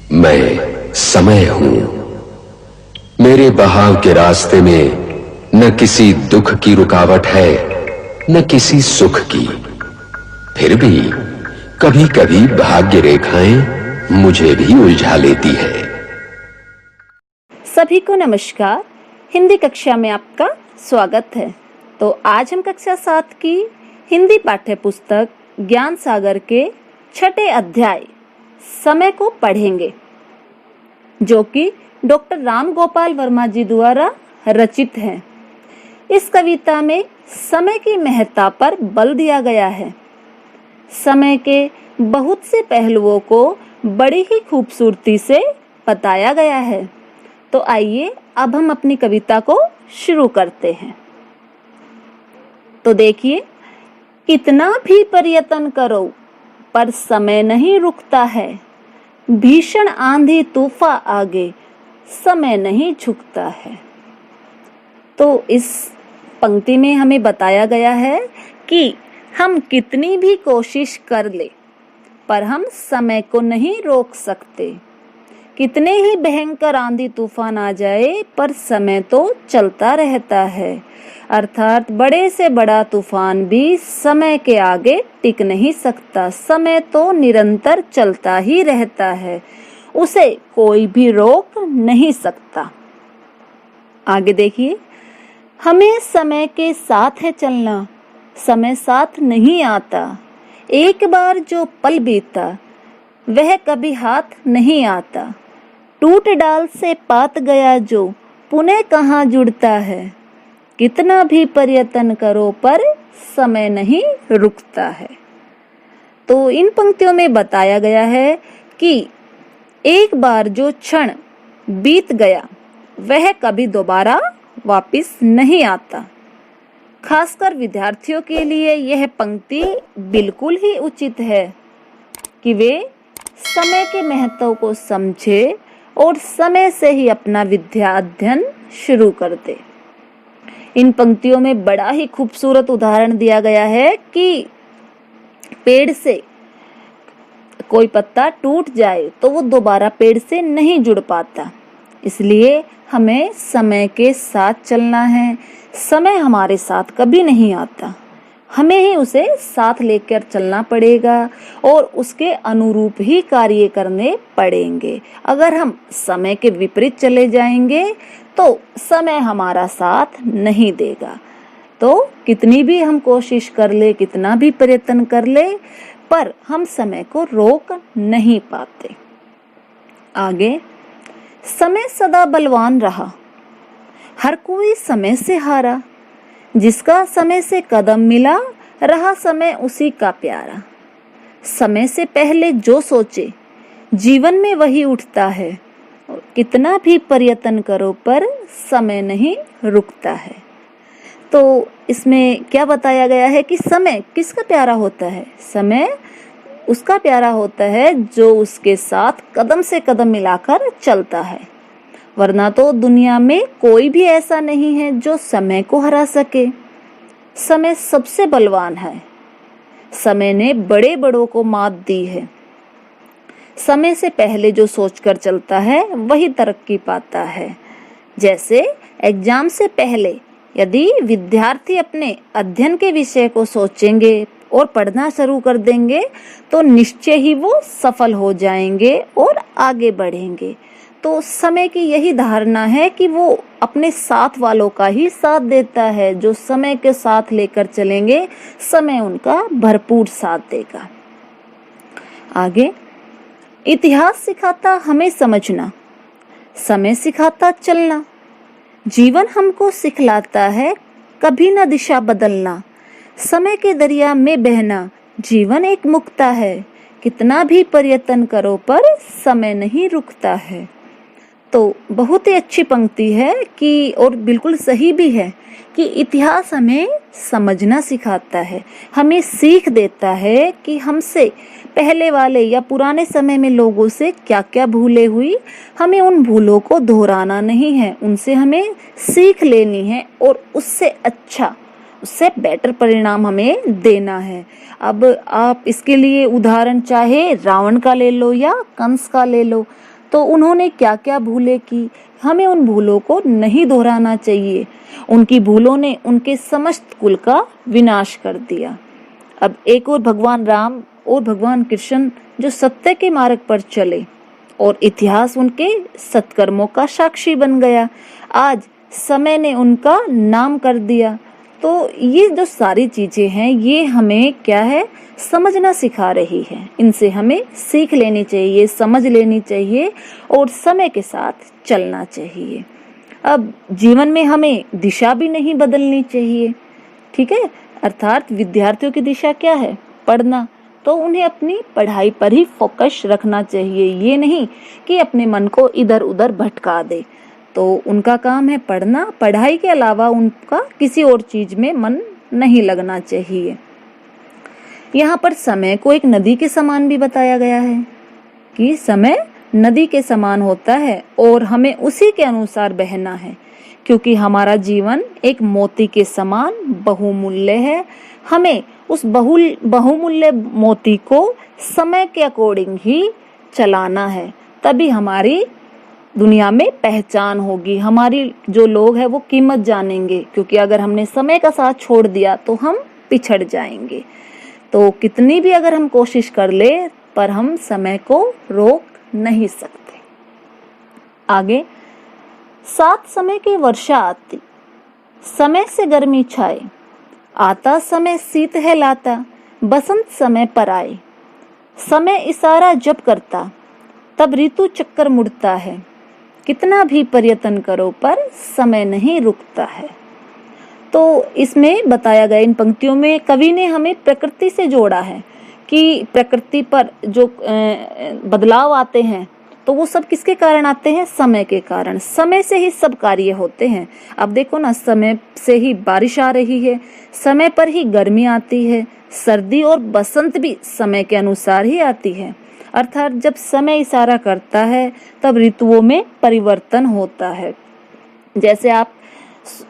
मैं समय हूं। मेरे बहाव के रास्ते में न किसी दुख की रुकावट है, न किसी सुख की। फिर भी कभी कभी भाग्य रेखाएं मुझे भी उलझा लेती है। सभी को नमस्कार। हिंदी कक्षा में आपका स्वागत है। तो आज हम कक्षा 7 की हिंदी पाठ्य पुस्तक ज्ञान सागर के 6ठे अध्याय समय को पढ़ेंगे, जो कि डॉक्टर राम गोपाल वर्मा जी द्वारा रचित है। इस कविता में समय की महत्ता पर बल दिया गया है। समय के बहुत से पहलुओं को बड़ी ही खूबसूरती से बताया गया है। तो आइए अब हम अपनी कविता को शुरू करते हैं। तो देखिए, कितना भी प्रयत्न करो पर समय नहीं रुकता है। भीषण आंधी तूफान आगे समय नहीं झुकता है। तो इस पंक्ति में हमें बताया गया है कि हम कितनी भी कोशिश कर ले पर हम समय को नहीं रोक सकते। कितने ही भयंकर आंधी तूफान आ जाए पर समय तो चलता रहता है। अर्थात बड़े से बड़ा तूफान भी समय के आगे टिक नहीं सकता। समय तो निरंतर चलता ही रहता है, उसे कोई भी रोक नहीं सकता। आगे देखिए, हमें समय के साथ है चलना, समय साथ नहीं आता। एक बार जो पल बीता वह कभी हाथ नहीं आता। टूट डाल से पात गया जो पुनः कहाँ जुड़ता है। कितना भी प्रयत्न करो पर समय नहीं रुकता है। तो इन पंक्तियों में बताया गया है कि एक बार जो क्षण बीत गया वह कभी दोबारा वापस नहीं आता। खासकर विद्यार्थियों के लिए यह पंक्ति बिल्कुल ही उचित है कि वे समय के महत्व को समझे और समय से ही अपना विद्या अध्ययन शुरू कर दे। इन पंक्तियों में बड़ा ही खूबसूरत उदाहरण दिया गया है कि पेड़ से कोई पत्ता टूट जाए तो वो दोबारा पेड़ से नहीं जुड़ पाता। इसलिए हमें समय के साथ चलना है। समय हमारे साथ कभी नहीं आता, हमें ही उसे साथ लेकर चलना पड़ेगा और उसके अनुरूप ही कार्य करने पड़ेंगे। अगर हम समय के विपरीत चले जाएंगे तो समय हमारा साथ नहीं देगा। तो कितनी भी हम कोशिश कर ले, कितना भी प्रयत्न कर ले, पर हम समय को रोक नहीं पाते। आगे, समय सदा बलवान रहा, हर कोई समय से हारा। जिसका समय से कदम मिला रहा समय उसी का प्यारा। समय से पहले जो सोचे जीवन में वही उठता है। कितना भी प्रयत्न करो पर समय नहीं रुकता है। तो इसमें क्या बताया गया है कि समय किसका प्यारा होता है? समय उसका प्यारा होता है जो उसके साथ कदम से कदम मिलाकर चलता है। वरना तो दुनिया में कोई भी ऐसा नहीं है जो समय को हरा सके। समय सबसे बलवान है। समय ने बड़े बड़ों को मात दी है। समय से पहले जो सोचकर चलता है वही तरक्की पाता है। जैसे एग्जाम से पहले यदि विद्यार्थी अपने अध्ययन के विषय को सोचेंगे और पढ़ना शुरू कर देंगे तो निश्चय ही वो सफल हो जाएंगे और आगे बढ़ेंगे। तो समय की यही धारणा है कि वो अपने साथ वालों का ही साथ देता है। जो समय के साथ लेकर चलेंगे, समय उनका भरपूर साथ देगा। आगे, इतिहास सिखाता हमें समझना, समय सिखाता चलना। जीवन हमको सिखलाता है कभी न दिशा बदलना। समय के दरिया में बहना जीवन एक मुक्ता है। कितना भी प्रयत्न करो पर समय नहीं रुकता है। तो बहुत ही अच्छी पंक्ति है कि और बिल्कुल सही भी है कि इतिहास हमें समझना सिखाता है, हमें सीख देता है कि हमसे पहले वाले या पुराने समय में लोगों से क्या क्या भूलें हुई, हमें उन भूलों को दोहराना नहीं है, उनसे हमें सीख लेनी है और उससे अच्छा, उससे बेटर परिणाम हमें देना है। अब आप इसके लिए उदाहरण चाहे रावण का ले लो या कंस का ले लो। तो उन्होंने क्या क्या भूलें की, हमें उन भूलों को नहीं दोहराना चाहिए। उनकी भूलों ने उनके समस्त कुल का विनाश कर दिया। अब एक और भगवान राम और भगवान कृष्ण जो सत्य के मार्ग पर चले और इतिहास उनके सत्कर्मों का साक्षी बन गया। आज समय ने उनका नाम कर दिया। तो ये जो सारी चीजें हैं ये हमें क्या है, समझना सिखा रही है। इनसे हमें सीख लेनी चाहिए, समझ लेनी चाहिए और समय के साथ चलना चाहिए। अब जीवन में हमें दिशा भी नहीं बदलनी चाहिए, ठीक है। अर्थात विद्यार्थियों की दिशा क्या है, पढ़ना, तो उन्हें अपनी पढ़ाई पर ही फोकस रखना चाहिए। ये नहीं कि अपने मन को इधर उधर भटका दे। तो उनका काम है पढ़ना, पढ़ाई के अलावा उनका किसी और चीज में मन नहीं लगना चाहिए। यहाँ पर समय को एक नदी के समान भी बताया गया है कि समय नदी के समान होता है और हमें उसी के अनुसार बहना है, क्योंकि हमारा जीवन एक मोती के समान बहुमूल्य है। हमें उस बहुमूल्य मोती को समय के अकॉर्डिंग ही चलाना है, तभी हमारी दुनिया में पहचान होगी। हमारी जो लोग हैं वो कीमत जानेंगे, क्योंकि अगर हमने समय का साथ छोड़ दिया तो हम पिछड़ जाएंगे। तो कितनी भी अगर हम कोशिश कर ले पर हम समय को रोक नहीं सकते। आगे, सात समय की वर्षा आती, समय से गर्मी छाए, आता समय शीत है लाता, बसंत समय पर आए। समय इशारा जब करता तब ऋतु चक्कर मुड़ता है, कितना भी प्रयत्न करो पर समय नहीं रुकता है। तो इसमें बताया गया, इन पंक्तियों में कवि ने हमें प्रकृति से जोड़ा है कि प्रकृति पर जो बदलाव आते हैं तो वो सब किसके कारण आते हैं, समय के कारण। समय से ही सब कार्य होते हैं। अब देखो ना, समय से ही बारिश आ रही है, समय पर ही गर्मी आती है, सर्दी और बसंत भी समय के अनुसार ही आती है। अर्थात जब समय इशारा करता है तब ऋतुओं में परिवर्तन होता है। जैसे आप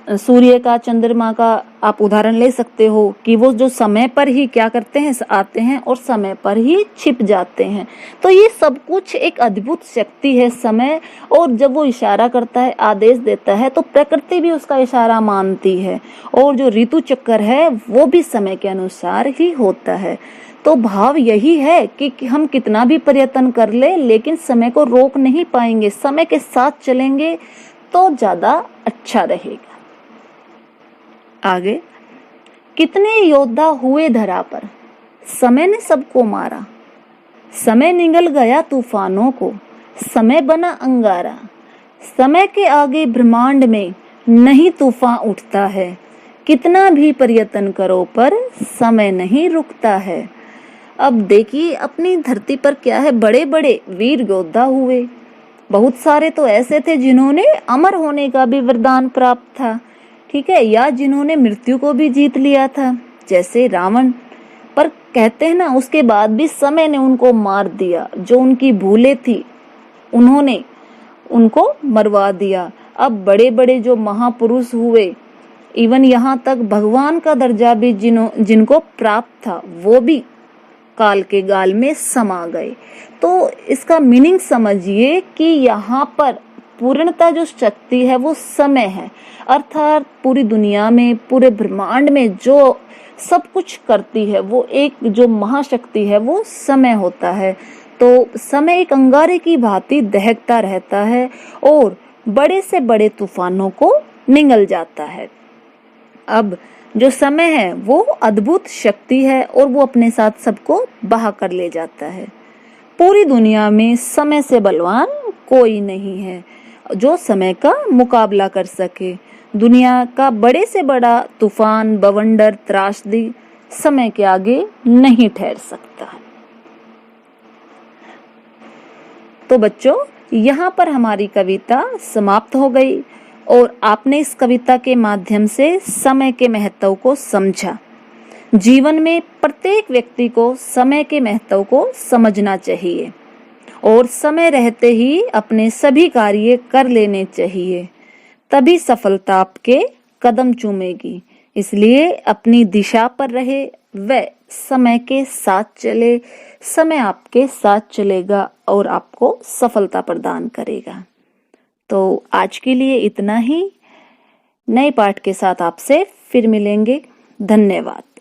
सूर्य का, चंद्रमा का आप उदाहरण ले सकते हो कि वो जो समय पर ही क्या करते हैं, आते हैं और समय पर ही छिप जाते हैं। तो ये सब कुछ एक अद्भुत शक्ति है समय, और जब वो इशारा करता है, आदेश देता है, तो प्रकृति भी उसका इशारा मानती है। और जो ऋतु चक्कर है वो भी समय के अनुसार ही होता है। तो भाव यही है कि हम कितना भी प्रयत्न कर ले लेकिन समय को रोक नहीं पाएंगे। समय के साथ चलेंगे तो ज्यादा अच्छा रहेगा। आगे, कितने योद्धा हुए धरा पर, समय ने सबको मारा, समय निगल गया तूफानों को, समय बना अंगारा, समय के आगे ब्रह्मांड में नहीं तूफान उठता है, कितना भी प्रयत्न करो पर समय नहीं रुकता है। अब देखिए, अपनी धरती पर क्या है, बड़े बड़े वीर योद्धा हुए। बहुत सारे तो ऐसे थे जिन्होंने अमर होने का भी वरदान प्राप्त था, ठीक है, या जिन्होंने मृत्यु को भी जीत लिया था, जैसे रावण। पर कहते हैं ना, उसके बाद भी समय ने उनको मार दिया। जो उनकी भूलें थी उन्होंने उनको मरवा दिया। अब बड़े बड़े जो महापुरुष हुए, इवन यहाँ तक भगवान का दर्जा भी जिनको प्राप्त था, वो भी काल के गाल में समा गए। तो इसका मीनिंग समझिए कि यहाँ पर पूर्णता जो शक्ति है वो समय है। अर्थात पूरी दुनिया में, पूरे ब्रह्मांड में जो सब कुछ करती है वो एक जो महाशक्ति है वो समय होता है। तो समय एक अंगारे की भांति दहकता रहता है और बड़े से बड़े तूफानों को निगल जाता है। अब जो समय है वो अद्भुत शक्ति है और वो अपने साथ सबको बहा कर ले जाता है। पूरी दुनिया में समय से बलवान कोई नहीं है जो समय का मुकाबला कर सके। दुनिया का बड़े से बड़ा तूफान, बवंडर, त्रासदी समय के आगे नहीं ठहर सकता। तो बच्चों, यहाँ पर हमारी कविता समाप्त हो गई और आपने इस कविता के माध्यम से समय के महत्व को समझा। जीवन में प्रत्येक व्यक्ति को समय के महत्व को समझना चाहिए और समय रहते ही अपने सभी कार्य कर लेने चाहिए, तभी सफलता आपके कदम चूमेगी। इसलिए अपनी दिशा पर रहे व समय के साथ चले, समय आपके साथ चलेगा और आपको सफलता प्रदान करेगा। तो आज के लिए इतना ही। नए पाठ के साथ आपसे फिर मिलेंगे। धन्यवाद।